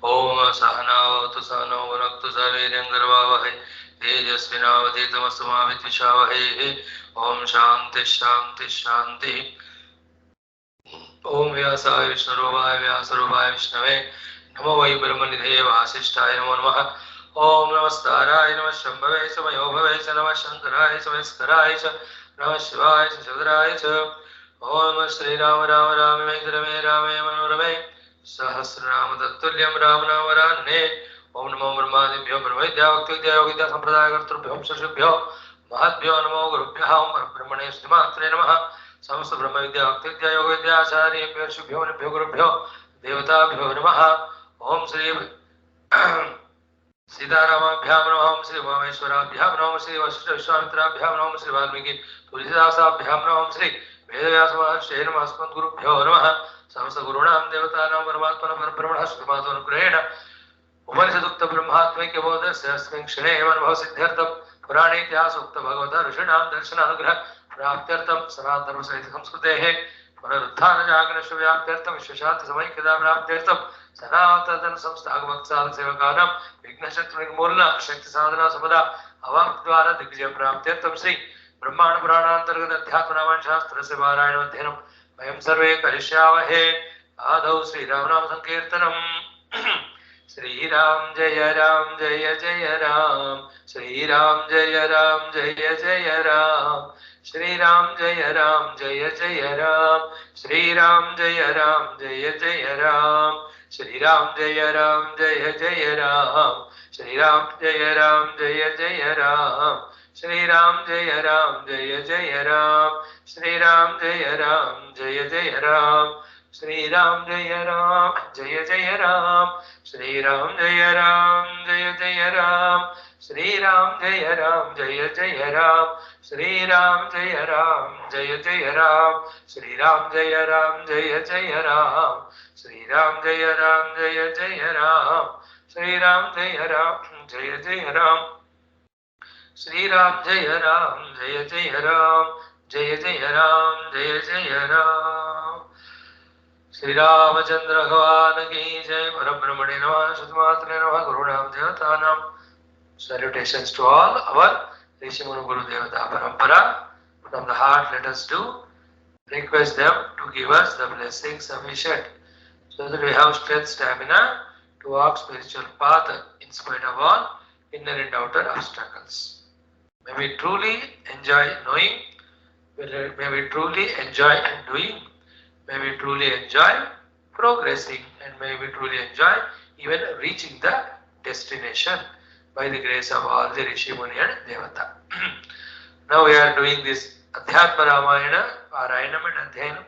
ओम सहनावतु सहनौ भुनक्तु सह वीर्यं करवावहै तेजस्विनावधीतमस्तु मा विद्विषावहै। ओम शांति शांति शांति। ओम व्यासाय विष्णुरूपाय व्यासरूपाय विष्णवे नमो वै ब्रह्मनिधये वासिष्ठाय नमो नमः। ओम नमस्काराय नमः शंभवे च मयो भवे च नमः शंकराय च मस्कराय च नमः शिवाय च चंद्राय च। ओम श्रीराम राम रामे रमे रामे मनोरमे सहस्रनाम तत्तुल्यं राम नाम वरान्ने। ओम नमो ब्रह्मादिभ्यो ब्रह्मविद्या भक्तिविद्या योगविद्या संप्रदायकर्तृभ्यो ऋषिभ्यो महद्भ्यो नमो गुरुभ्यः। ओम परब्रह्मणे श्रीमात्रे नमः। समस्त ब्रह्म विद्या भक्ति विद्या योग विद्या आचार्येभ्यो ऋषिभ्यो मुनिभ्यो गुरुभ्यो देवताभ्यो नमः। ओम श्री सीतारामाभ्यां नमः। ओम श्री उमामेश्वराभ्यां नमः। ओम श्री वशिष्ठ विश्वामित्राभ्यां नमः। ओम श्री वाल्मीकि तुलसीदासाभ्यां नमः। ओम श्री वेदव्यास महर्षये नमः। अस्मद्गुरुभ्यो नमः। समस्त गुरूणां देवतानां परमात्मनः परब्रह्मणः श्रीमातोनुग्रहेण उपनिषदुक्त ब्रह्मात्मैक्य बोधस्य अस्मिन् क्षणे अनुभव सिद्ध्यर्थं पुराणे इतिहासोक्त भगवता ऋषीणां दर्शनानुग्रह प्राप्त्यर्थं सनातन सहित संस्कृतेः पुनरुत्थान जागरण व्याप्त्यर्थं विश्वशांति समैक्यता प्राप्त्यर्थं सनातन संस्थागमत्साध सेवकानां विघ्नशत्रु निर्मूलन शक्ति साधना समदा अवाक् द्वारा दिग्विजय प्राप्त्यर्थं श्री ब्रह्मांड पुराणांतर्गत अध्यात्म रामायण शास्त्र से पारायण अध्ययनं वयं सर्वे करिष्यामहे। आदौ श्री राम नाम संकीर्तनम्। श्री राम जय जय राम श्री राम जय जय राम श्री राम जय जय राम श्री राम जय जय राम श्री राम जय जय राम श्री राम जय जय राम श्री राम जय जय राम श्री राम जय जय राम श्री राम जय जय राम श्री राम जय जय राम श्री राम जय जय राम श्री राम जय जय राम श्री राम जय जय राम श्री राम जय जय राम श्री राम जय जय राम श्री राम जय जय राम जय जय राम जय जय राम। श्री रामचंद्र भगवान की जय। परब्रह्मणे नमः। शुद्धमात्रे नमः। गुरुणाम देवतानां salutations to all our Rishi Munu Guru Devata Parampara. From the heart let us do request them to give us the blessings sufficient so that we have strength, stamina to walk spiritual path in spite of all inner and outer obstacles. May we truly enjoy knowing, may we truly enjoy doing, may we truly enjoy progressing, and may we truly enjoy even reaching the destination by the grace of all the Rishi, Muni and Devata. Now we are doing this Adhyatma Ramayana, Arayanam and Adhyanam.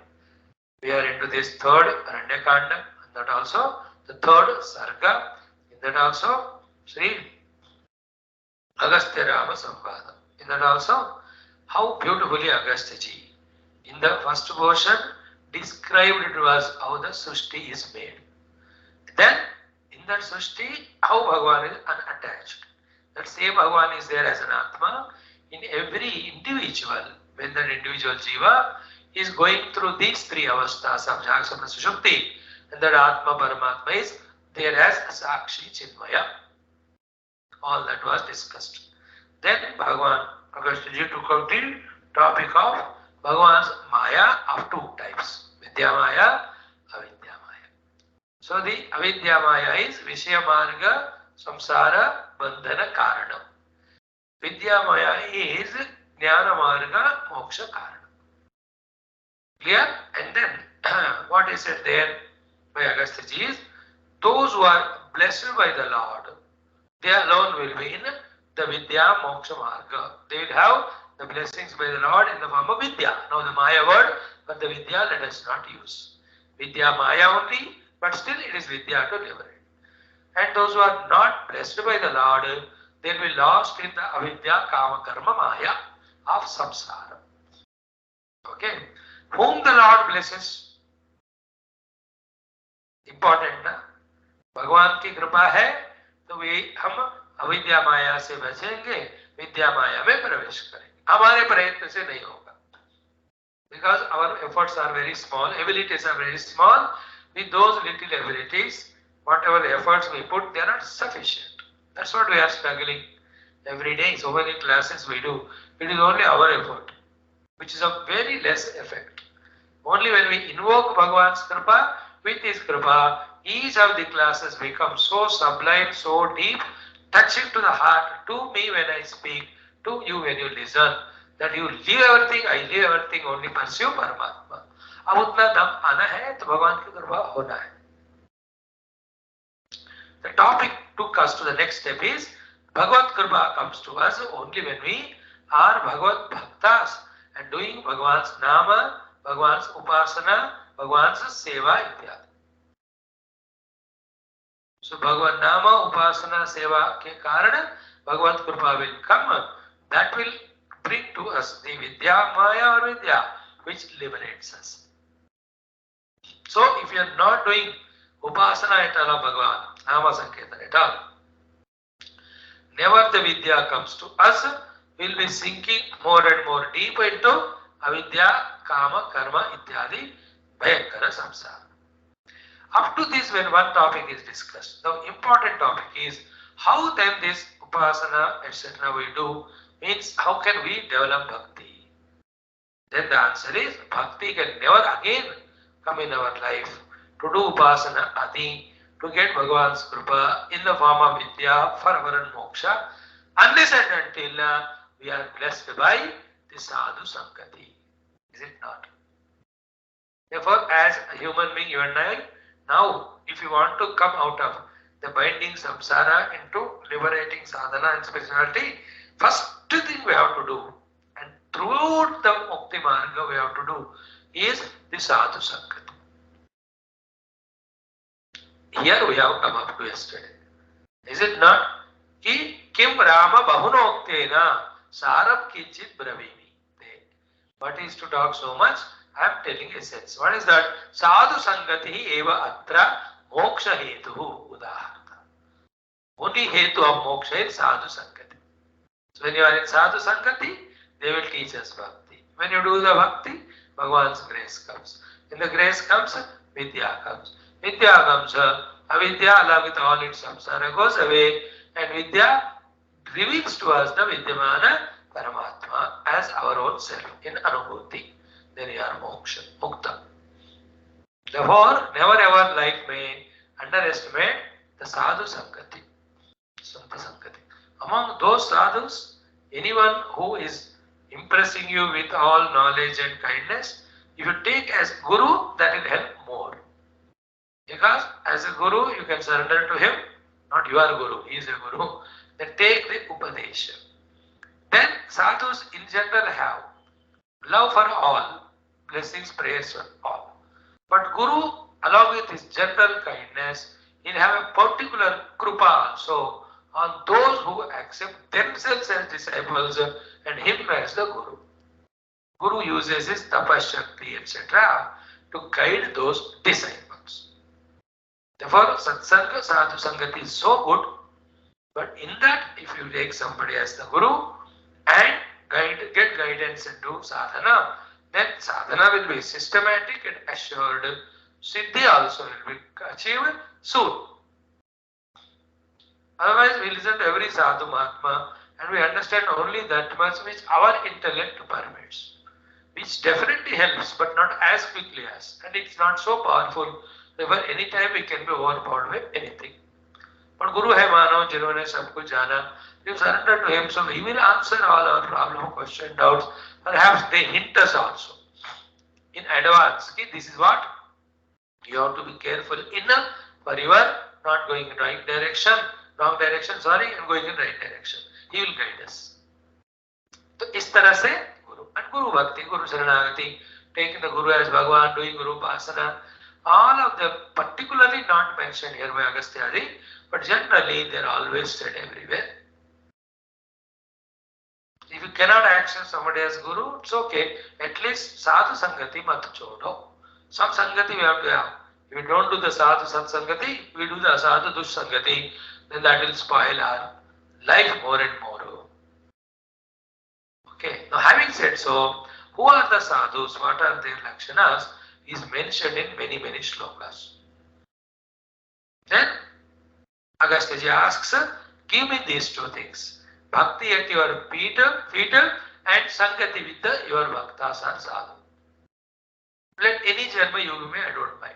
We are into this third ARANYA KANDAM, and that also the third SARGA, in that also Sri Agastya Rama Samvada. In that also, how beautifully Agastya Ji, in the first portion, described to us how the Srishti is made. Then, in that Srishti, how Bhagavan is unattached. That same Bhagavan is there as an Atma in every individual. When that individual Jiva is going through these three avasthas of Jaga Sapna Sushupti, and that Atma Paramatma is there as Sakshi Chidmaya. All that was discussed. Then Bhagavan Agastya Ji took out the topic of Bhagavan's Maya of two types, Vidya Maya, Avidya Maya. So the Avidya Maya is Vishaya Marga Samsara Bandhana Karanam. Vidya Maya is Jnana Marga Moksha Karanam. Clear? And then what is said there by Agastya Ji is, those who are blessed by the Lord, they alone will be in the Vidya Moksha Marga. They will have the blessings by the Lord in the form of Vidya. Now the Maya word, but the Vidya let us not use. Vidya Maya only, but still it is Vidya to liberate. And those who are not blessed by the Lord, they will be lost in the Avidya Kama Karma Maya of Samsara. Okay? Whom the Lord blesses? Important ना? भगवान की कृपा है तो वे हम अविद्या माया से बचेंगे, विद्या माया में प्रवेश करेंगे. हमारे प्रयत्न से नहीं होगा. Because our efforts are very small, abilities are very small. With those little abilities, whatever efforts we put, they are not sufficient. That's what we are struggling every day. So many classes we do, it is only our effort, which is of very less effect. Only when we invoke Bhagavan's Kripa, with his Kripa, each of the classes become so sublime, so deep, touching to the heart, to me when I speak, to you when you listen, that you leave everything, I leave everything, only pursue Paramatma. अब उतना दम आना है तो भगवान की कृपा होना है. The topic took us to the next step is Bhagavad Kripa comes to us only when we are Bhagavad Bhaktas and doing Bhagavan's Nama, Bhagavan's Upasana, Bhagavan's Seva ityadi. So Bhagavan Nama, Upasana, Seva ke karan Bhagavad Kripa will come. That will bring to us the Vidya, Maya or Vidya which liberates us. So if you are not doing Upasana at all of Bhagavan, Nama Sankirtan at all, never the Vidya comes to us, we will be sinking more and more deep into Avidya, Kama, Karma, Ityadi, Bhayankara Samsara. Up to this, when one topic is discussed, the important topic is how then this Upasana, etc. we do, means how can we develop Bhakti? Then the answer is Bhakti can never again come in our life to do Upasana Adi, to get Bhagavan's Kripa in the form of Vidya, Forever and Moksha, unless and until we are blessed by the Sadhu Sankati. Is it not? Therefore, as a human being, you and I, now, if you want to come out of the binding samsara into liberating sadhana and spirituality, first thing we have to do, and throughout the Mukti Marga we have to do, is the Sadhu Sankati. Here we have come up to yesterday. Is it not? Ki kim Rama bahunoktena saram kinchit bravimi. What is to talk so much? I am telling a sense. What is that? Sadhu Sangati eva atra moksha hetu udaharta. Only hetu of moksha is Sadhu Sangati. So when you are in Sadhu Sangati, they will teach us bhakti. When you do the bhakti, Bhagavan's grace comes. When the grace comes, Vidya comes. Vidya comes, Avidya along with all its samsara goes away, and Vidya reveals to us the Vidyamana Paramatma as our own self in Anubhuti. Then you are moksha, mukta. Therefore, never ever life may underestimate the sadhu sankati, santa sankati. Among those sadhus, anyone who is impressing you with all knowledge and kindness, if you take as guru, that will help more. Because as a guru, you can surrender to him, not your guru, he is a guru. Then take the upadesha. Then sadhus in general have love for all, blessings, prayers for all. But Guru, along with his general kindness, he'll have a particular krupa also on those who accept themselves as disciples and him as the Guru. Guru uses his tapashakti, etc. to guide those disciples. Therefore, satsanga, sadhu sangati is so good, but in that, if you take somebody as the Guru and get guidance and do sadhana, then sadhana will be systematic and assured. Siddhi also will be achieved soon. Otherwise, we listen to every sadhu mahatma and we understand only that much which our intellect permits, which definitely helps, but not as quickly as. And it's not so powerful. Therefore, anytime we can be overpowered by anything. But Guru hai mano, jinhone sab kuch jana. You surrender to him, so he will answer all our problem, question, doubts. Perhaps they hint us also in advance. Okay, this is what you have to be careful enough for you are not going in right direction, wrong direction, sorry, and going in right direction. He will guide us. So, is tarah se Guru and Guru Bhakti, Guru Saranagati, taking the Guru as Bhagavan, doing Guru Upasana, all of them particularly not mentioned here by Agasthyadi, but generally they are always said everywhere. If you cannot accept somebody as Guru, it's okay. At least Sadhu Sangati mat chodo. Some Sangati we have to have. If we don't do the Sadhu Sat Sangati, we do the Sadhu Dush Sangati, then that will spoil our life more and more. Okay. Now having said so, who are the sadhus? What are their lakshanas? Is mentioned in many shlokas. Then Agastya asks, give me these two things. Bhakti at your feet and Sangati with your Bhaktas and Sadhu. Let any Janma you give me, I don't mind.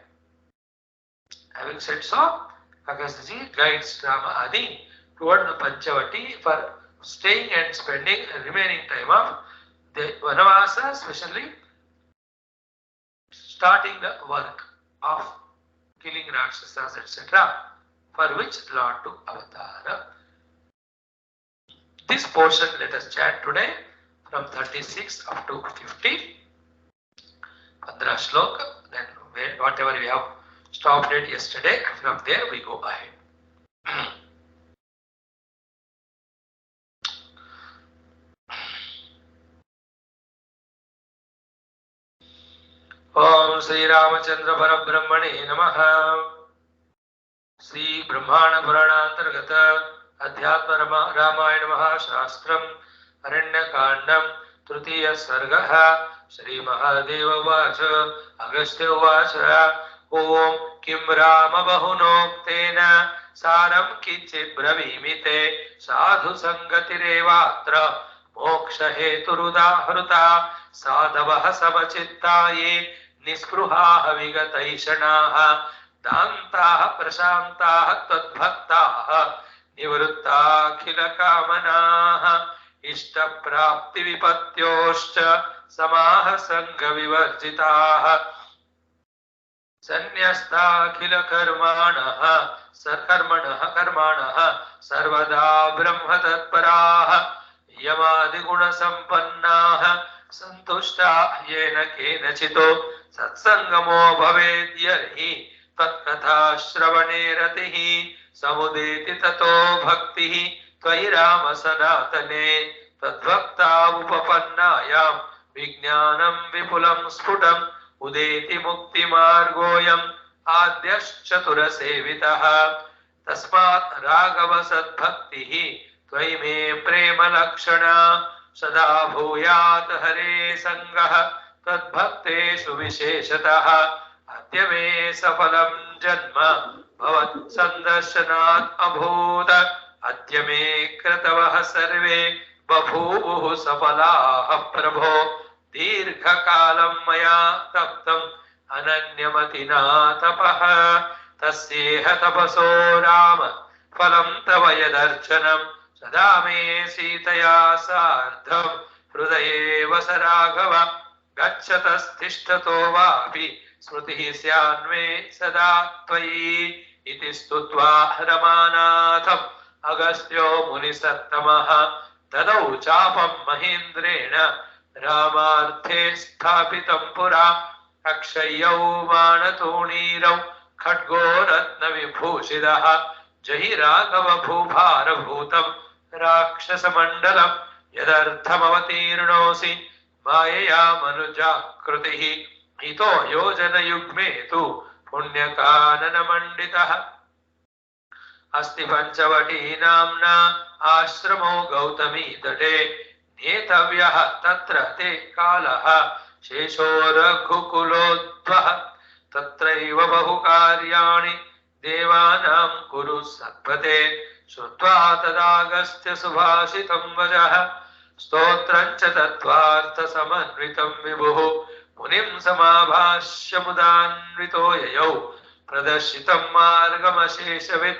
Having said so, Agastya guides Rama Adi toward the Panchavati for staying and spending a remaining time of the Vanavasa, especially starting the work of killing Rakshasas, etc., for which Lord took avatar. This portion let us chant today from 36 up to 50. 15 shloka, then whatever we have stopped at yesterday, from there we go ahead. Om Sri Ramachandra Parabrahmane Namaha. Sri Brahmaanda Puranantargata Adhyatma Ramayana Mahashastram Aranya Kandam Tritiya Sarga Shri Mahadeva Vacha Agastya Vacha Om Kim Rama Bahunoktena Saram Kichit Bravimite Sadhu Sangatirevatra Moksha Heturuda Haruta Sadhavah Samachittaye Nispruha Vigataishanaha Dantah Prasantah Tadbhaktah Nivruttakhila Kamanaha Ishta Prapti Vipatyoscha Samaha Sangha Vivarjitaha Sannyasta Karmanaha Karmanaha Sarvada Brahma Tatparaha Yamadhi Sampannaha Santushta Yena Kenachito Satsangamo Bhavedyarhi Tatkatha Shravane Ratihi Samudeti Tato Bhaktihi Tvayi Rama Sanatane Tadbhakta Upapannayam Vijnanam Vipulam Sputam Udeti Mukti Margoyam Adyaschatura Sevitaha Tasmat Raghava Sadbhaktihi Tvayi Me Prema Lakshana Sada Bhuyat Hare Sangha Tadbhakteshu Visheshatah Adyame Safalam Janma Bhavat Sandarshanat Abhuta Adyame Kratavah Sarve Babhuvuhu Safalah Prabho Dirgha Kalam Maya Taptam Ananyamatina Tapaha Tasyeha Tapaso Rama Phalam Tavayadarchanam Sadame Sitaya Sardham Hrudaye Vasaraghava Gacchatas Tishtato Vapi Smrutihi Syanve Sada Tvayi Iti Stutva Ramanatham Agastyo Munisatamaha Tadau Chapam Mahindrena Ramarthe Sthapitam Pura Akshayau Manaturnirau Khatgo Ratna Vibhushidaha Jahi Raghava Bhubhara Bhutam Rakshasa Mandalam Yadarthamatirnosi Mayaya Manuja Krutihi Ito Yojana Yugme Tu Punyakanana Manditaha Asti Panchavati Namna Ashramo Gautami Date Netavyaha Tatra Te Kalaha Sheshora Kukulodvaha Tatraiva Bahukaryani Devanam Kuru Satpate Shutva Tadagastya Subhashitam Vajaha Stotrancha Tattvartha Samanritam Vibhuhu Munim Samabhashya Mudanvito Yayau Pradashitam Margamasheshavit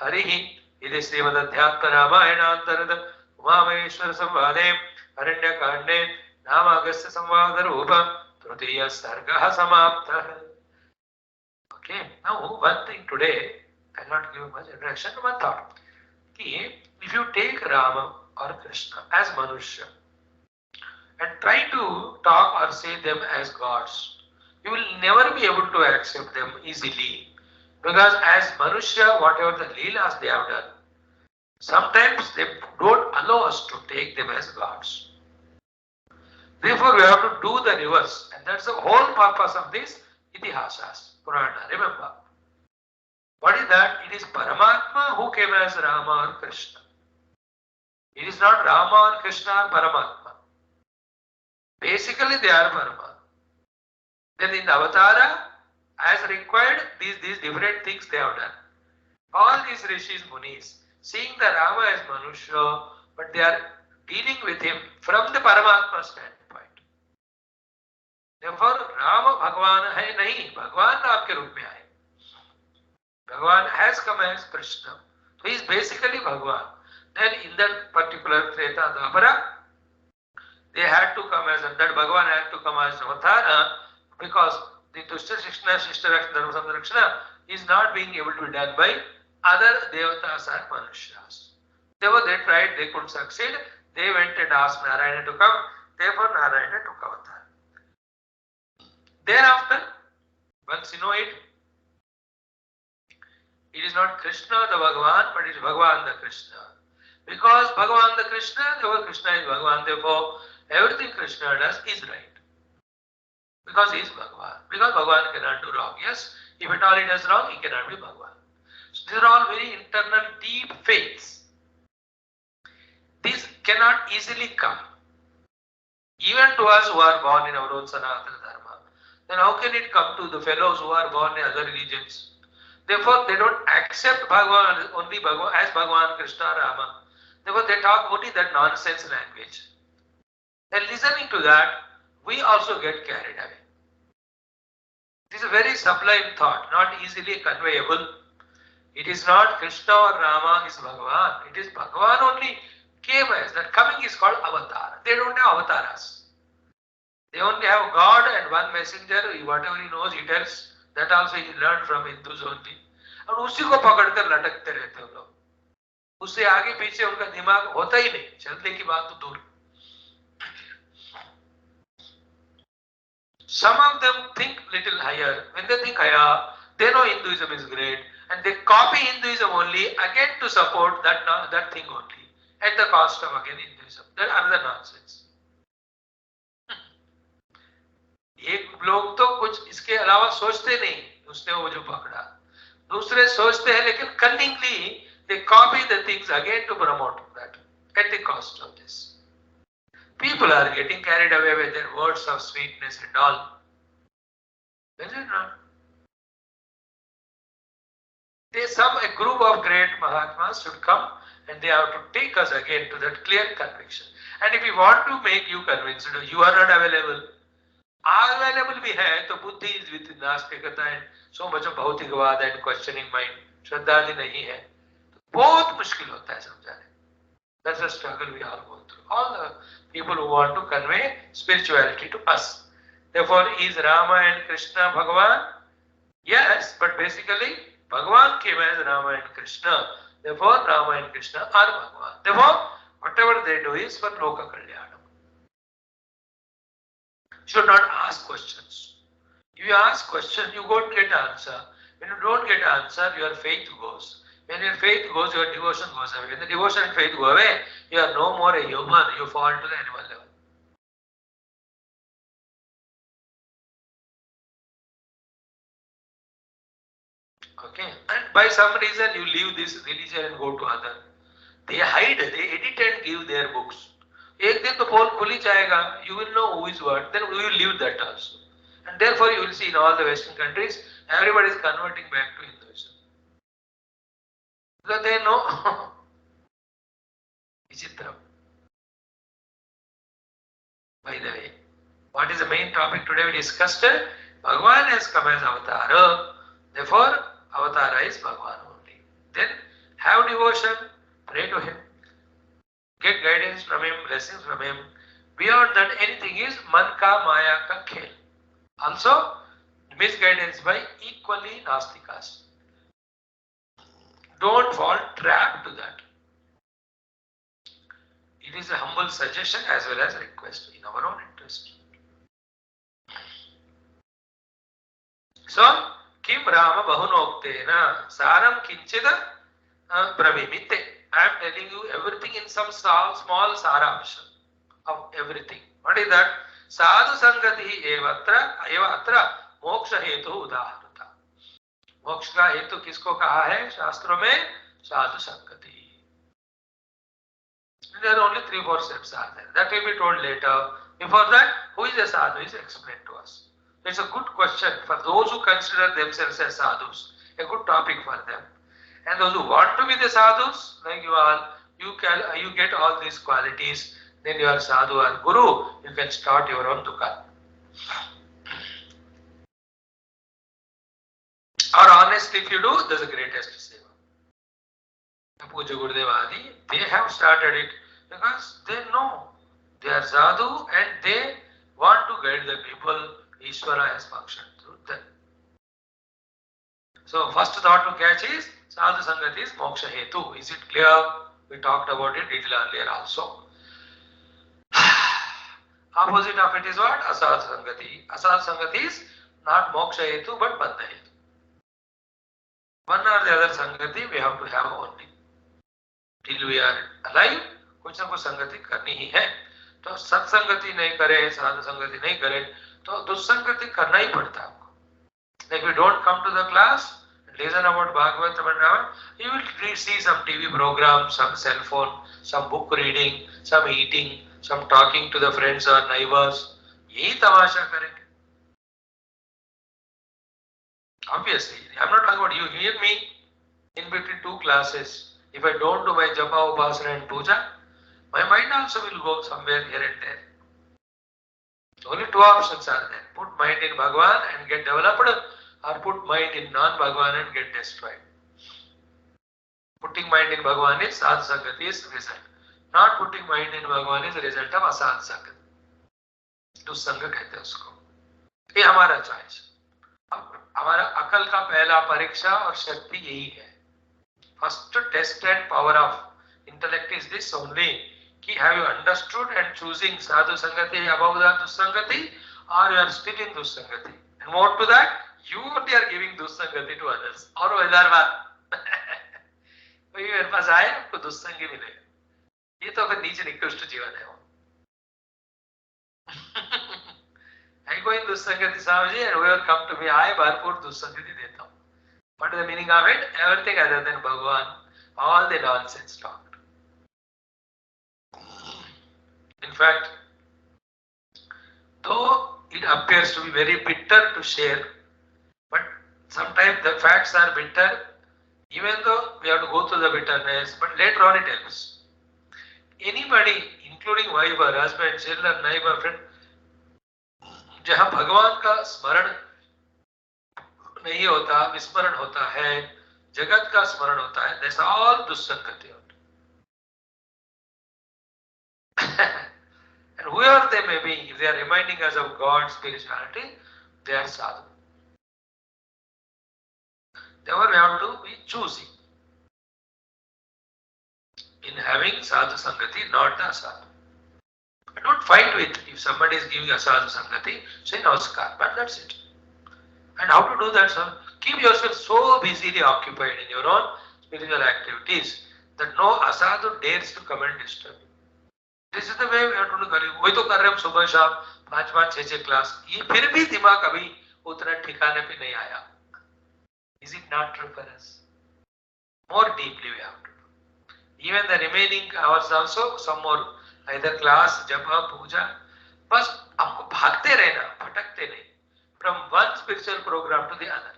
Harihi Idi Srimad Adhyatma Ramayana Antarada Umameshwara Samvade Aranya Kande Namagastya Samvada Rupa Trutiya Sarga Samapta. Okay, now one thing today, I will not give much introduction, one thought. Okay, if you take Rama or Krishna as Manusya and try to talk or say them as gods, you will never be able to accept them easily. Because as Manusya, whatever the Leelas they have done, sometimes they don't allow us to take them as gods. Therefore, we have to do the reverse. And that's the whole purpose of this Itihasas, Purana. Remember, what is that? It is Paramatma who came as Rama or Krishna. It is not Rama or Krishna or Paramatma. Basically, they are Paramatma. Then in the Avatara, as required, these different things they have done. All these rishis, munis, seeing the Rama as Manusha, but they are dealing with him from the Paramatma standpoint. Therefore, Rama Bhagavan hai nahi, Bhagavan Ram ke roop mein aaye. Bhagavan has come as Krishna. So he is basically Bhagavan. Then in that particular Treta Dwapara, they had to come as, that Bhagavan had to come as Avatara, because the Dushta Shishna, Shishta Rakshana, Dharma Samrakshana is not being able to be done by other Devatas and Manushas. Therefore they tried, they couldn't succeed. They went and asked Narayana to come. Therefore Narayana took Avatar. Thereafter, once you know it, it is not Krishna the Bhagavan, but it is Bhagavan the Krishna. Because Bhagavan the Krishna, therefore Krishna is Bhagavan. Therefore, everything Krishna does is right. Because he is Bhagavan. Because Bhagavan cannot do wrong. Yes, if at all he does wrong, he cannot be Bhagavan. So these are all very internal, deep faiths. These cannot easily come. Even to us who are born in our own Sanatana Dharma. Then how can it come to the fellows who are born in other religions? Therefore, they don't accept Bhagavan, only Bhagavan as Bhagavan, Krishna, Rama. Therefore, they talk only that nonsense language. And listening to that, we also get carried away. It is a very sublime thought, not easily conveyable. It is not Krishna or Rama, is Bhagavan. It is Bhagavan only came as, that coming is called avatar. They don't have avatars. They only have God and one messenger, whatever he knows, he tells. That also he learned from Hindus only. और उसी को पकड़कर लटकते रहते हैं लोग. उससे आगे पीछे उनका दिमाग होता ही नहीं. चलने की बात तो दूर. Some of them think little higher. When they think higher, they know Hinduism is great, and they copy Hinduism only again to support that thing only, at the cost of again Hinduism. That another nonsense. एक लोग तो कुछ इसके अलावा सोचते नहीं, उसने वो जो पकड़ा. दूसरे सोचते हैं लेकिन cunningly they copy the things again to promote that at the cost of this. People are getting carried away with their words of sweetness and all. Is it not? A group of great Mahatmas should come and they have to take us again to that clear conviction. And if we want to make you convinced, you are not available. Available भी है तो बुद्धि is with नास्तिकता and so much of भौतिकवाद and questioning mind, श्रद्धा आदि नहीं है, बहुत मुश्किल होता है समझाने. That's a struggle we all go through. All the people who want to convey spirituality to us. Therefore, is Rama and Krishna Bhagavan? Yes, but basically Bhagavan came as Rama and Krishna. Therefore, Rama and Krishna are Bhagavan. Therefore, whatever they do is for Loka Kalyanam. Should not ask questions. If you ask questions, you won't get answer. When you don't get answer, your faith goes. When your faith goes, your devotion goes away. When the devotion and faith go away, you are no more a human. You fall to the animal level. Okay. And by some reason, you leave this religion and go to other. They hide, they edit and give their books. एक दिन तो पोल खुल ही जाएगा. You will know who is what. Then we will leave that also. And therefore, you will see in all the Western countries, everybody is converting back to Hinduism. Because they know. Vichitram. By the way, what is the main topic today we discussed? Bhagavan has come as Avatara. Therefore, Avatara is Bhagavan only. Then have devotion, pray to him, get guidance from him, blessings from him. Beyond that, anything is man ka maya ka khel. Also, misguidance by equally Nastikas. Don't fall trapped to that. It is a humble suggestion as well as request in our own interest. So, Kim Rama Bahunoktena Saram Kinchida Bravimite. I am telling you everything in some small saramsha of everything. What is that? Sadhu Sangati eva atra moksha hetu udaharata. Moksha का हेतु किसको कहा है शास्त्रों में? साधु संगति. There are only 3-4 steps are there. That will be told later. Before that, who is a sadhu is explained to us. It's a good question for those who consider themselves as sadhus. A good topic for them. And those who want to be the sadhus, like you get all these qualities, then you are sadhu or guru, you can start your own dukkha. Or honest if you do, that's the greatest seva. Puja Gurudev Adi, they have started it because they know they are sadhu and they want to guide the people. Ishvara has functioned through them. So first thought to catch is sadhu sangati is moksha hetu. Is it clear? We talked about it little earlier also. Opposite of it is what? Asadhu sangati. Asadhu sangati is not moksha hetu but bandha hetu. One or the other sangati we have to have only. Till we are alive, कुछ ना कुछ संगति करनी ही है. तो सत्संगति नहीं करे, साधु संगति नहीं करे, तो दुस्संगति करना ही पड़ता है आपको. Like we don't come to the class, listen about Bhagavatam and Rama, you will see some TV program, some cell phone, some book reading, some eating, some talking to the friends or neighbors. यही तमाशा करेंगे. Obviously, I'm not talking about you. Hear me. In between two classes, if I don't do my japa, upasana and puja, my mind also will go somewhere here and there. Only two options are there. Put mind in Bhagavan and get developed, or put mind in non-Bhagavan and get destroyed. Putting mind in Bhagavan is sadhu sangati is result. Not putting mind in Bhagavan is the result of asadhu sangati. दुस्संग कहते हैं उसको. ये हमारा choice. हमारा अकल का पहला परीक्षा और शक्ति यही है. First test and power of intellect is this only. Have you understood and choosing sadhu sangati above the dussangati, or you are still in dussangati? And more to that, you only are giving dussangati to others. और वो इधर बात. कोई मेरे पास आए आपको दुस्संगी मिलेगा. ये तो फिर नीचे निकृष्ट जीवन है वो. I go in dussangati Swamiji, and whoever come to me, I भरपूर dussangati देता हूँ. What is the meaning of it? Everything other than Bhagavan, all the nonsense talked. In fact, though it appears to be very bitter to share, but sometimes the facts are bitter, even though we have to go through the bitterness, but later on it helps. Anybody, including wife or husband, children, neighbor, friend, जहाँ भगवान का स्मरण नहीं होता, विस्मरण होता है, जगत का स्मरण होता है, that's all दुस्संगति. And whoever they may be, if they are reminding us of God's spirituality, they are sadhu. Therefore, we have to be choosy in having sadhu sangati, not the asadhu. Don't fight with. If somebody is giving asadhu sangati, say namaskar, but that's it. And how to do that, sir? Keep yourself so busily occupied in your own spiritual activities that no asadhu dares to come and disturb you. This is the way we have to do. वही तो कर रहे हम सुबह शाम 5-5, 6-6 class. ये फिर भी दिमाग अभी उतना ठिकाने पे नहीं आया. Is it not true for us? More deeply we have to do. Even the remaining hours also, some more either class, japa, puja. बस हमको भागते रहना, भटकते नहीं. From one spiritual program to the other.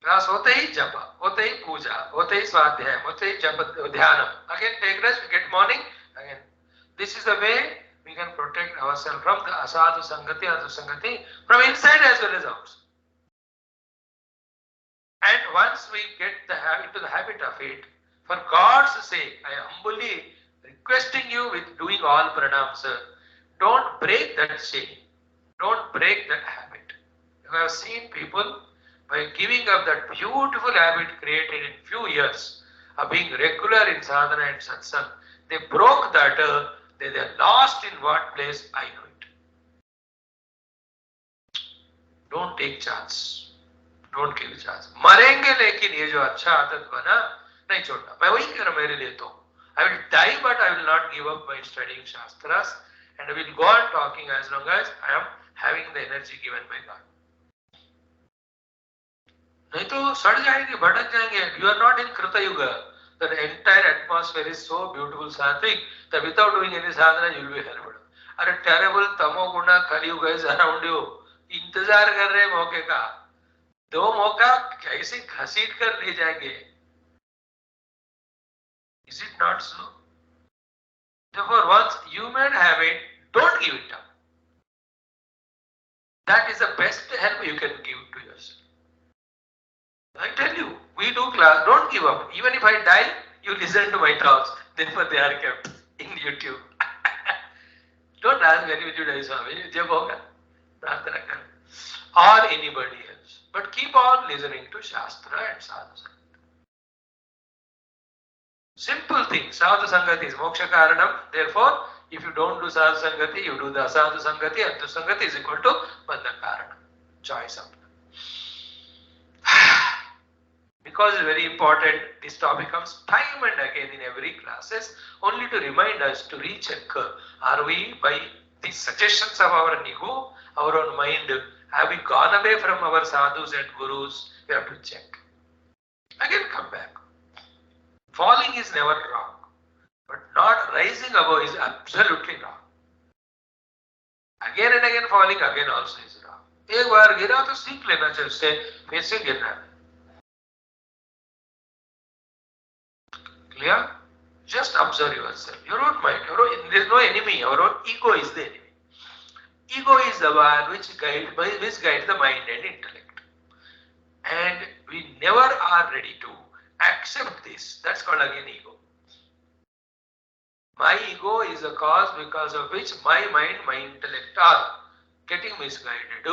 Class होते ही जपा, होते ही पूजा, होते ही स्वाध्याय, होते ही जप ध्यानम. Again take rest, we get morning. Again, this is the way we can protect ourselves from the asadhu sangati or dusangati from inside as well as outside. And once we get into the habit of it, for God's sake, I am humbly requesting you with doing all pranams, don't break that chain. Don't break that habit. I have seen people, by giving up that beautiful habit created in few years of being regular in sadhana and satsang, they broke that, they are lost in what place, I know it. Don't take chance. Don't give chance. मरेंगे लेकिन ये जो अच्छा आदत बना नहीं छोड़ना. मैं वही कह रहा हूँ मेरे लिए तो. I will die but I will not give up by studying Shastras, and I will go on talking as long as I am having the energy given by God. नहीं तो सड़ जाएंगे, भटक जाएंगे. You are not in Krita Yuga. The entire atmosphere is so beautiful, Satvik, that without doing any sadhana, you will be helped. अरे terrible तमो गुना कलयुग is around you. इंतजार कर रहे मौके का. दो मौका कैसे घसीट कर ले जाएंगे? Is it not so? Therefore, once you may have it, don't give it up. That is the best help you can give to yourself. I tell you, we do class, don't give up. Even if I die, you listen to my talks. Therefore, they are kept in YouTube. Don't ask when will you die, Swami. Jab hoga, prarthana kar. Or anybody else. But keep on listening to Shastra and Sadhu. Simple thing. Sadhu Sangati is Moksha Karanam. Therefore, if you don't do Sadhu Sangati, you do the Asadhu Sangati. Adhu Sangati is equal to Bandha Karanam. Choice of. Because it's very important, this topic comes time and again in every classes, only to remind us to recheck. Are we, by the suggestions of our ego, our own mind, have we gone away from our sadhus and gurus? We have to check. Again come back. Falling is never wrong, but not rising above is absolutely wrong. Again and again falling again also is wrong. एक बार गिरा तो सीख लेना चाहिए उससे, फिर से गिरना है. Clear? Just observe yourself. Your own mind. There is no enemy. Our own ego is the enemy. Ego is the one which guides the mind and intellect. And we never are ready to accept this. That's called again ego. My ego is a cause because of which my mind, my intellect are getting misguided.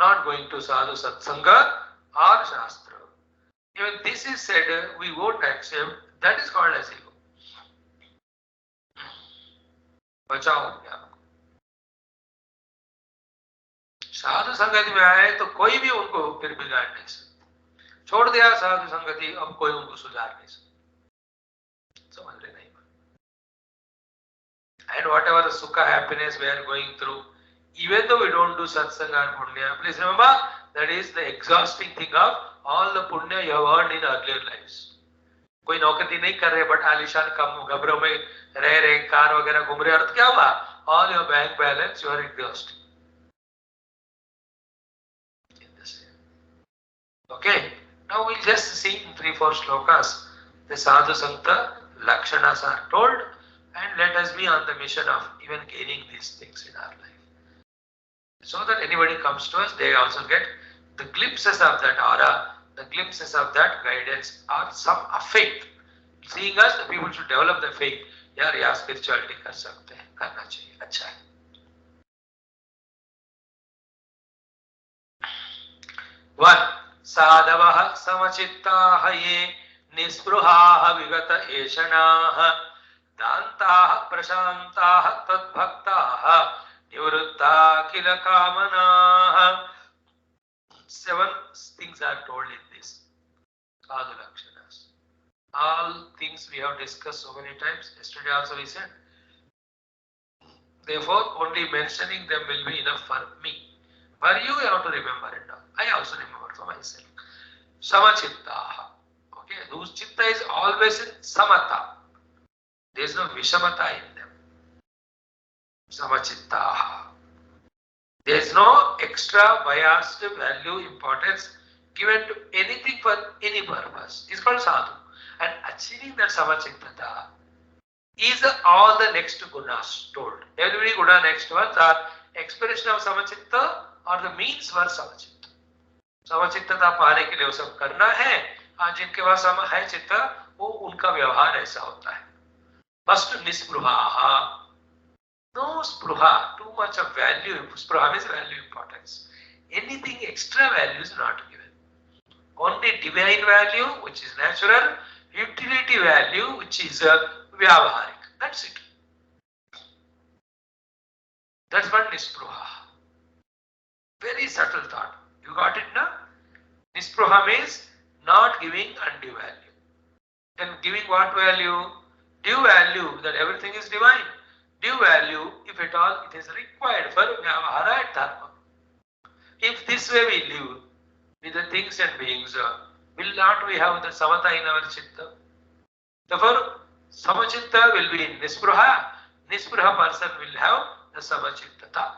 Not going to sadhu satsanga or shastra. Even this is said, we won't accept. That is called as ego. बचाओ अपने आप को. साधु संगति में आए तो कोई भी उनको फिर बिगाड़ नहीं सकता. छोड़ दिया साधु संगति, अब कोई उनको सुधार नहीं सकता. समझ रहे नहीं? And whatever the sukha happiness we are going through, even though we don't do satsanga and punya, please remember that is the exhausting thing of all the punya you have earned in earlier lives. कोई नौकरी नहीं कर रहे but आलिशान कम घबरों में रह रहे, car वगैरह घूम रहे, अर्थ क्या हुआ? All your bank balance you are exhausting. Okay, now we'll just see in 3-4 shlokas the sadhu sangta lakshanas are told, and let us be on the mission of even gaining these things in our life, so that anybody comes to us, they also get the glimpses of that aura, the glimpses of that guidance, or some of faith. Seeing us, the people should develop the faith. यार spirituality कर सकते हैं, करना चाहिए, अच्छा है. One, साधवः समचित्ताः ये निस्पृहाः विगत एषणाः दान्ताः प्रशान्ताः तद्भक्ताः निवृत्ता किल कामनाः. 7 things are told in this sadhu lakshanas. All things we have discussed so many times. Yesterday also we said. Therefore, only mentioning them will be enough for me. For you, you have to remember it now. I also remember for myself. Samachittaha. Okay, whose chitta is always in samata. There is no vishamata in them. Samachittaha. There is no extra biased value, importance given to anything for any purpose. It's called sadhu. And achieving that samachittata is all the next gunas told. Every guna next ones are expression of samachitta or the means for samachitta. Samachittata पाने के लिए वो सब करना है. आज जिनके पास सम है चित्ता, वो उनका व्यवहार ऐसा होता है. First nispruha. No spruha, too much of value. Spruha means value, importance. Anything extra value is not given. Only divine value, which is natural, utility value, which is vyavaharik. That's it. That's what nispruha. Very subtle thought. You got it now? Nispruha means not giving undue value. Then giving what value? Due value, that everything is divine. Due value, if at all it is required for vyavahara and dharma. If this way we live with the things and beings, will not we have the samata in our chitta? Therefore, samachitta will be in nispruha. Nispruha person will have the samachittata.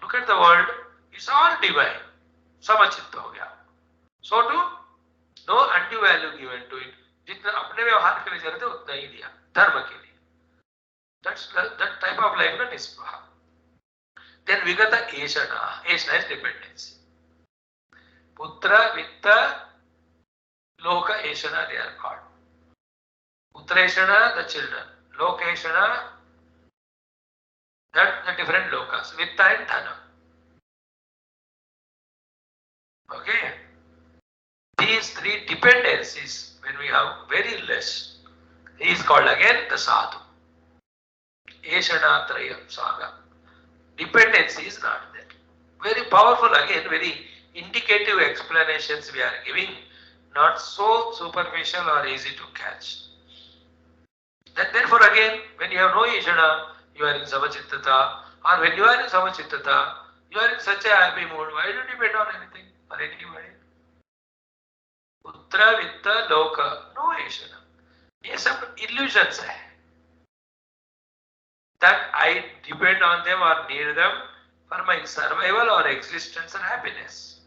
Look at the world, it's all divine. समचित्त हो गया. So to no undue value given to it. जितना अपने व्यवहार के लिए जरूरत है उतना ही दिया धर्म के लिए. That's that type of life na nispruha. Then vigata eshana. Eshana is dependency. Putra, vitta, loka eshana they are called. Putra eshana the children. Loka eshana that the different lokas. Vitta and dhana. Okay. These three dependencies, when we have very less, he is called again the sadhu. Eshana trayam saga. Dependency is not there. Very powerful again, very indicative explanations we are giving, not so superficial or easy to catch. Therefore again, when you have no Eshana, you are in Samachittata, or when you are in Samachittata, you are in such a happy mood. Why do you depend on anything or anybody? Putra, Vitta, Loka, no Eshana. ये सब illusions है. That I depend on them or need them for my survival or existence or happiness.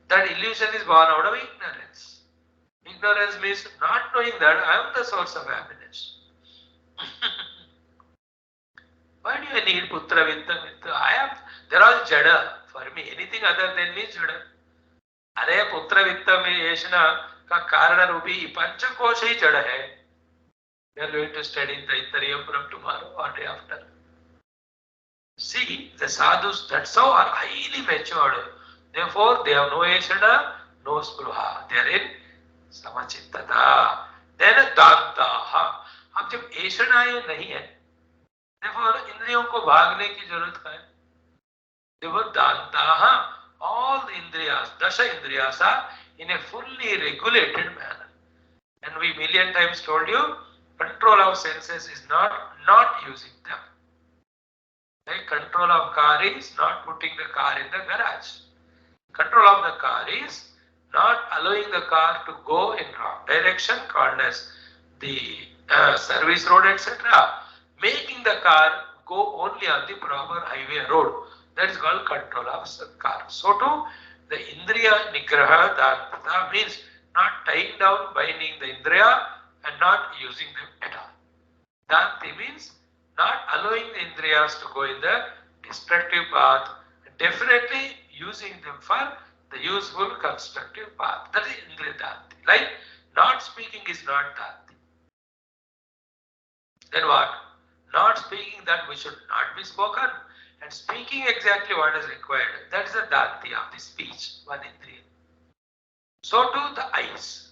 That illusion is born out of ignorance. Ignorance means not knowing that I am the source of happiness. Why do I need Putra, Vitta, Vitta? They're all Jada. For me, anything other than me is Jada. अरे पुत्र वित्त में येषणा का कारण रूपी पंचकोश ही जड़ है. We are going to study in Taittiriya from tomorrow or day after. See, the sadhus, that's how are highly matured. Therefore, they have no yeshana, no spruha. They are in samachittata. Then dantaha. अब जब येषणा ये नहीं है, therefore इंद्रियों को भागने की जरूरत क्या है? Therefore dantaha, all the indriyas, dasha indriyas are in a fully regulated manner. And we million times told you, control of senses is not using them. Like control of car is not putting the car in the garage. Control of the car is not allowing the car to go in wrong direction, called as the service road, etc. Making the car go only on the proper highway road. That is called control of the car. So too, the indriya nigraha danta means not tying down, binding the indriya and not using them at all. Danti means not allowing the indriyas to go in the destructive path, definitely using them for the useful constructive path. That is indriya danti. Like not speaking is not danti. Then what? Not speaking that which should not be spoken and speaking exactly what is required. That is the danti of the speech, one indriya. So too the eyes.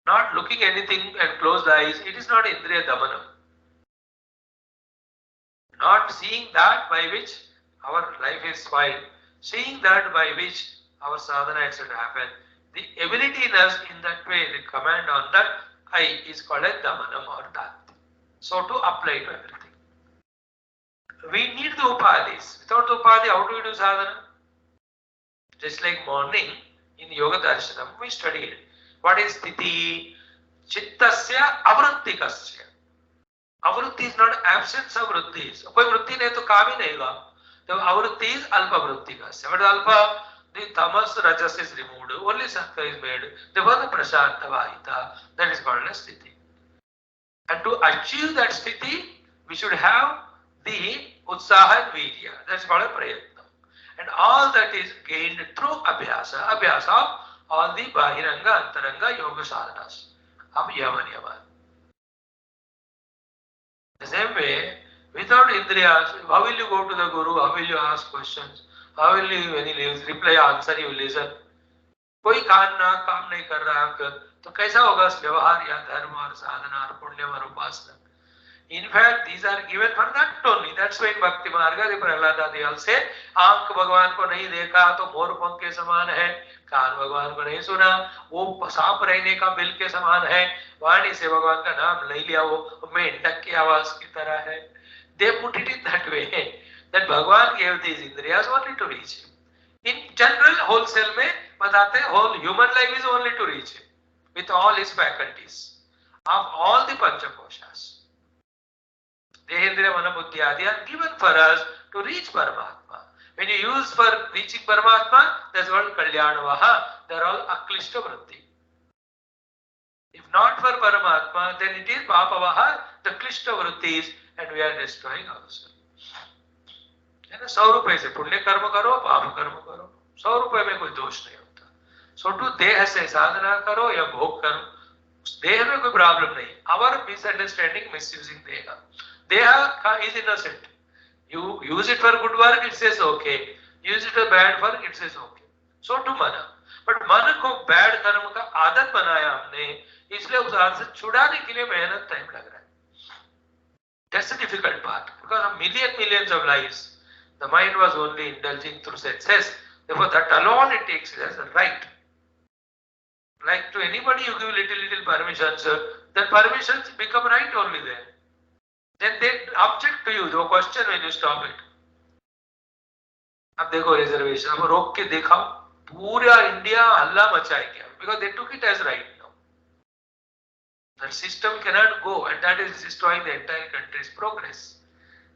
Not looking anything and close the eyes, it is not indriya damanam. Not seeing that by which our life is spoiled, seeing that by which our sadhana etc. happen. The ability in us in that way, the command on that eye is called a damanam or danti. So to apply to everything. We need the upadis. Without the upadi, how do we do sadhana? Just like morning in Yoga Darshanam, we studied what is sthiti, chittasya, avrittikasya. Avritti is not absence of vrittis. कोई वृत्ति नहीं तो काम ही नहीं होगा. So avritti is alpa vrittikasya. What is alpa? The tamas rajas is removed. Only sattva is made. Therefore the prashanta vahita. That is called as sthiti. And to achieve that sthiti, we should have the utsaha and virya. That's called a prayatna. And all that is gained through abhyasa. Abhyasa of all the bahiranga, antaranga, yoga sadhanas of yama niyama. The same way, without indriyas, how will you go to the guru? How will you ask questions? How will you, when he leaves, reply, answer, you listen? कोई काम नहीं कर रहा अंक तो कैसा होगा व्यवहार या धर्म और साधना और पुण्य और उपासना? In fact, these are given for that only. That's why in Bhakti Marga, the Prahlada they all say, आंख भगवान को नहीं देखा तो मोर पंख के समान है, कान भगवान को नहीं सुना, वो सांप रहने का बिल के समान है, वाणी से भगवान का नाम नहीं लिया वो मेंढक की आवाज की तरह है. They put it in that way that Bhagwan gave these indriyas only to reach him. In general, wholesale में बताते हैं whole human life is only to reach him with all his faculties of all the panchakoshas. Dehendriya, Mana, Buddhi, Adi are given for us to reach Paramatma. When you use for reaching Paramatma, that's called Kalyanavaha. They are all Aklishta Vritti. If not for Paramatma, then it is Papavaha, the Klishta Vrittis, and we are destroying ourselves. है ना, 100 रुपए से पुण्य कर्म करो, पाप कर्म करो, 100 रुपए में कोई दोष नहीं होता. So to देह से साधना करो या भोग करो, देह में कोई प्रॉब्लम नहीं. Our misunderstanding, misusing देह is innocent. You use it for good work, it says okay. Use it for bad work, it says okay. So to मन, but मन को bad कर्म का आदत बनाया हमने, इसलिए उस आदत से छुड़ाने के लिए मेहनत टाइम लग रहा है. That's the difficult part, because of millions of lives, the mind was only indulging through senses. Therefore, that alone it takes it as a right. Like to anybody you give little permissions, then permissions become right only then. Then they object to you, they question when you stop it. अब देखो reservation, अब रोक के दिखाओ, पूरा India हल्ला मचाएगा, because they took it as right now. That system cannot go, and that is destroying the entire country's progress.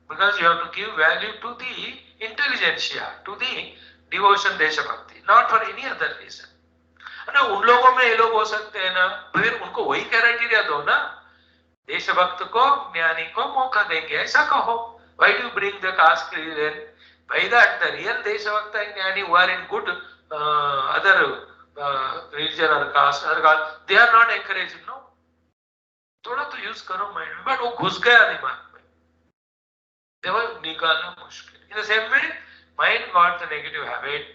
Because you have to give value to the intelligentsia, to the devotion, desha bhakti, not for any other reason. ना उन लोगों में ये लोग हो सकते हैं ना, फिर उनको वही क्राइटेरिया दो ना, देशभक्त को, ज्ञानी को मौका देंगे, ऐसा कहो. Why do you bring the caste religion? By that the real देशभक्त and ज्ञानी who are in good other religion or caste, they are not encouraged. No, थोड़ा तो यूज करो माइंड में, बट वो घुस गया दिमाग में, देखो निकालना मुश्किल. In the same way, mind got the negative habit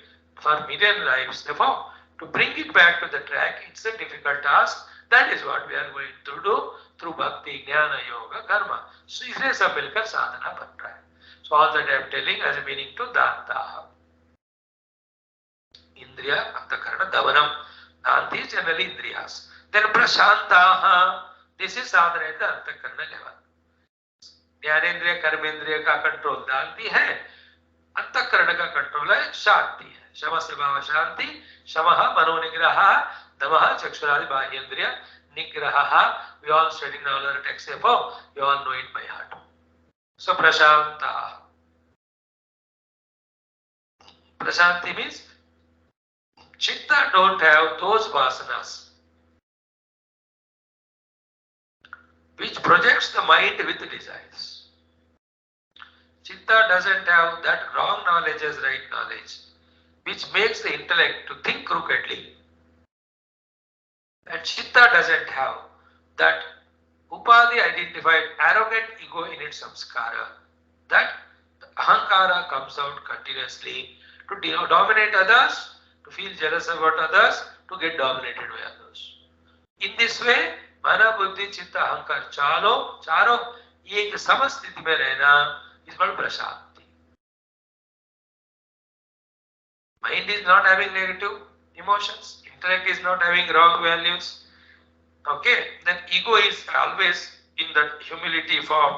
for million lives. Therefore, to bring it back to the track, it's a difficult task. That is what we are going to do through bhakti, jnana, yoga, karma. So इसलिए सब मिलकर साधना बन रहा है. So all that I am telling as a meaning to danta. Indriya, antakarana, davanam. Danti is generally indriyas. Then prashantaha. This is sadhana at the antakarana level. ज्ञानेन्द्रिय कर्मेंद्रिय का control दांति है, अंतःकरण का कंट्रोल है शांति है. शम से भाव शांति, शमः मनोनिग्रह, दमः चक्षुरादि बाह्येंद्रिय निग्रह. We all study now our text above, you all know it by heart. So prashanta. Prashanti means chitta don't have those vasanas which projects the mind with desires. Chitta doesn't have that wrong knowledge as right knowledge, which makes the intellect to think crookedly. And Chitta doesn't have that Upadi identified arrogant ego in its samskara, that the ahankara comes out continuously to dominate others, to feel jealous about others, to get dominated by others. In this way, mana buddhi chitta ahankar चारों ये एक समस्थिति में रहना is called prashanti. Mind is not having negative emotions, intellect is not having wrong values. Okay, then ego is always in that humility form,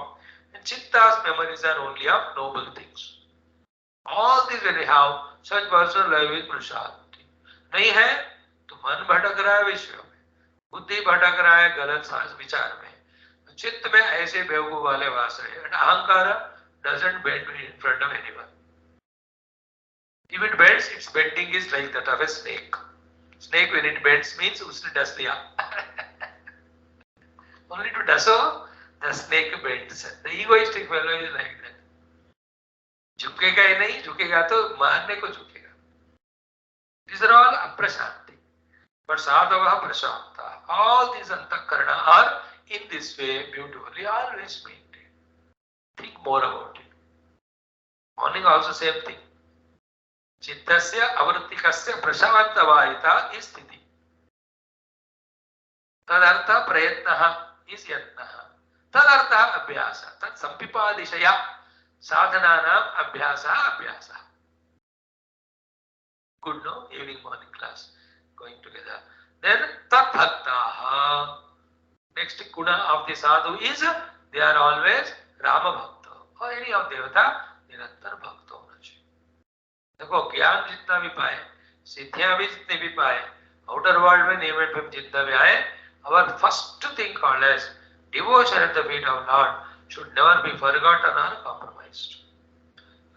and chitta's memories are only of noble things. All these when we have, such person life is prashanti. नहीं है तो मन भटक रहा है विश्व में, बुद्धि भटक रहा है गलत विचार में, चित्त में ऐसे बेवकूफ वाले वास रहे. And अहंकार doesn't bend in front of anyone. If it bends, its bending is like that of a snake. Snake when it bends means उसने डस दिया. Only to डसो, the snake bends. The egoistic fellow is like that. झुकेगा ही नहीं, झुकेगा तो मारने को झुकेगा. These are all aprashanti. But sadhava prashanta. All these antakarana are in this way beautifully always maintained. Think more about it. Morning also same thing. Chittasya avrittikasya prashavantavarita is sthiti. Tadartha prayatnaha is yatnaha. Tadartha abhyasa. Tad sampipadishaya sadhananam abhyasa. Good, no? Evening, morning class going together. Then tat bhaktaha. Next guna of the sadhu is they are always Rama Bhakta or any of Devata, निरंतर भक्त होना चाहिए. देखो ज्ञान जितना भी पाए, सिद्धियां भी जितने भी पाए, आउटर वर्ल्ड में नेम एंड फेम जितना भी आए, our first thing called as devotion at the feet of Lord should never be forgotten or compromised.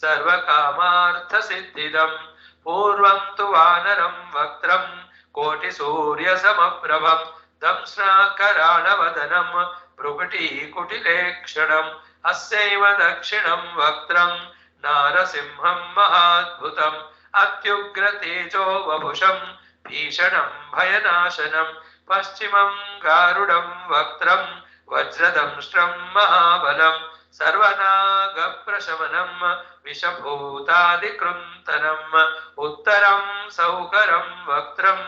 सर्वकामार्थसिद्धिदम् पूर्वं तु वानरं वक्त्रं कोटिसूर्यसमप्रभं दंश्राकराळवदनं भ्रुकुटीकुटिलेक्षणम् अस्यैव दक्षिणं वक्त्रं नारसिंहं महाद्भुतम् अत्युग्रतेजो वपुषं भीषणं भयनाशनं पश्चिमं गारुडं वक्त्रं वज्रदंष्ट्रं महाबलं सर्वनागप्रशमनं विषभूतादिकृन्तनम् उत्तरं सौकरं वक्त्रं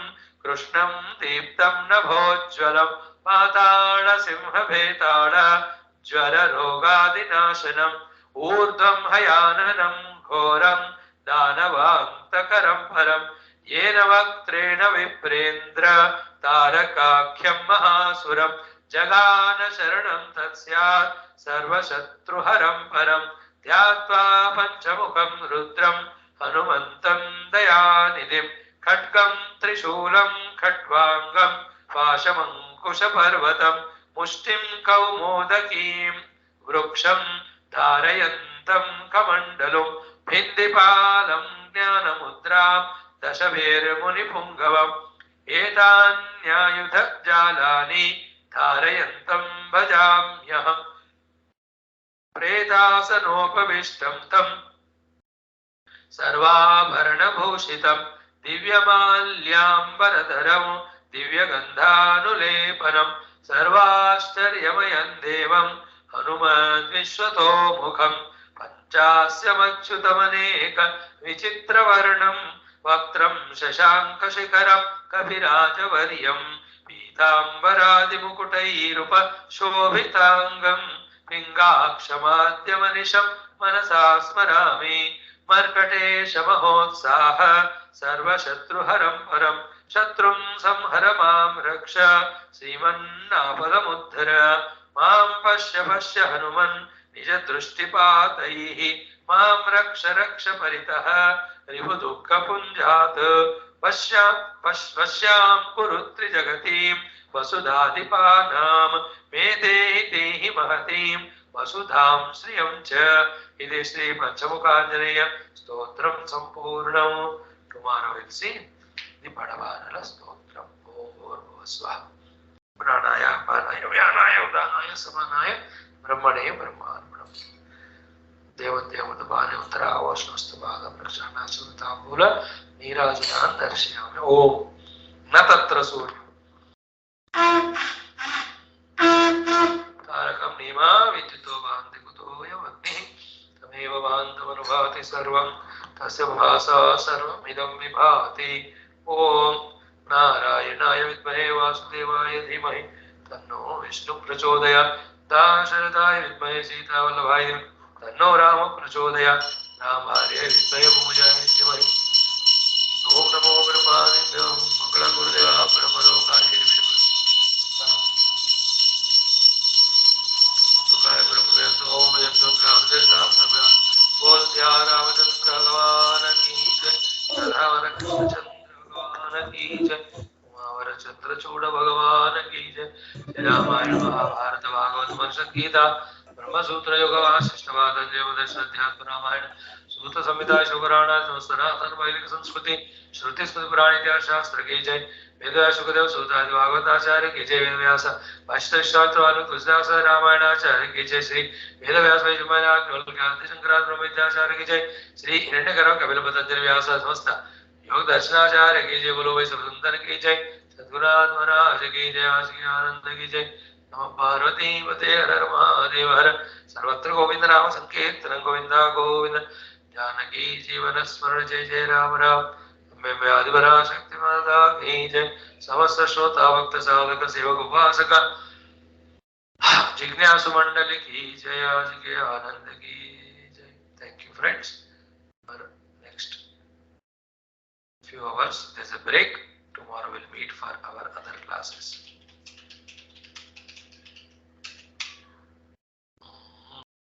कृष्णं दीप्तं नभोज्ज्वलं पाताळसिंहभेताळ ज्वररोगादिनाशनम् ऊर्ध्वं हयाननं घोरं दानवान्तकरं परं येन वक्त्रेण विप्रेन्द्र तारकाख्यं महासुरं जगान शरणं तत्स्यात् सर्वशत्रुहरं परं ध्यात्वा पञ्चमुखं रुद्रं हनुमन्तं दयानिधिं खड्गं त्रिशूलं खट्वाङ्गं पाशमङ्कुशपर्वतं मुष्टिं कौमोदकीं वृक्षं धारयन्तं कमण्डलुं भिन्दिपालं ज्ञानमुद्रां दशभिर्मुनिपुङ्गवम् एतान्यायुधजालानि धारयन्तं भजाम्यहम् प्रेतासनोपविष्टं तं सर्वाभरणभूषितं दिव्यमाल्याम्बरधरं दिव्यगन्धानुलेपनं सर्वाश्चर्यमयं देवं हनुमद्विश्वतोमुखं पञ्चास्यमच्युतमनेक विचित्रवर्णं वक्त्रं शशाङ्कशिखरं कपिराजवर्यं पीताम्बरादिमुकुटैरुपशोभिताङ्गं पिङ्गाक्षमाद्यमनिशं मनसा स्मरामि मर्कटेशमहोत्साह सर्वशत्रुहरं परं शत्रुं संहर मां रक्ष श्रीमन्नापदमुद्धर मां पश्य पश्य हनुमन् निजदृष्टिपातैः मां रक्ष रक्ष परितः रिपुदुःखपुञ्जात् पश्यां कुरु त्रिजगतीं वसुधाधिपानां मे देहि देहि महतीं वसुधां श्रियं च इति श्री पंचमुखाञ्जनेय स्तोत्रं सम्पूर्णं. Tomorrow we'll see the Bhagawan stotram. ओम भूर्भुवः स्वः. प्राणाय अपानाय व्यानाय उदानाय समानाय ब्रह्मणे ब्रह्मार्पणम्. देवदेवतपाने उत्तरावश्नस्तभागं रक्षाणाचुताम्बूल नीराजनान् दर्शयामि. ओम न तत्र सूर्यो तारकं नीमा विद्युतो भान्ति कुतोऽयमग्निः तमेव भान्तमनुभाति सर्वं तस्य भासा सर्वमिदं विभाति. ओम नारायणाय विद्महे वासुदेवाय धीमहि तन्नो विष्णु प्रचोदयात्. दाशरथाय विद्महे सीतावल्लभाय तन्नो राम प्रचोदयात्. रामाय विद्महे भूजाय धीमहि. ओम नमो ब्रह्मादिभ्यो मंगलं गुरुदेवाय ब्रह्मलोकाय सुखाय ब्रह्मवेद ओम यज्ञ ग्रामदेवता प्रभा बोल सिया रामचंद्र भगवान की जय. रावण कृष्णचंद्र भगवान की जय. उमावर चंद्रचूड़ भगवान की जय. रामायण महाभारत भागवत वर्षद गीता ब्रह्मसूत्र योग वासिष्ठ अध्यात्म रामायण सूत संहिता शुभराणा सनातन वैदिक संस्कृति श्रुति स्मृति पुराण इतिहास शास्त्र की जय. वेद सुखदेव सूतादि भागवताचार्य की जय. वेद व्यास भाष्यशास्त्र तुलसीदास रामायणाचार्य की जय. श्री वेद व्यास शंकराचार्य ब्रह्म विद्याचार्य की जय. श्री हिरण्यकर कपिल पतंजलि व्यास समस्त योग दर्शनाचार्य की जय. बोलो वै सब सुंदर की जय. सद्गुरुनाथ महाराज की जय. आशिकी आनंद की जय. नमः पार्वती पते हर हर महादेव हर. सर्वत्र गोविंद नाम संकीर्तनं गोविंदा गोविंद. जानकी जीवन स्मरण जय जय राम राम. मैं आदिवरा शक्ति माता की जय. समस्त श्रोता भक्त साधक सेवक उपासक जिज्ञासु मंडली की जय. आज के आनंद की जय. Thank you friends. For next few hours there's a break. Tomorrow we'll meet for our other classes.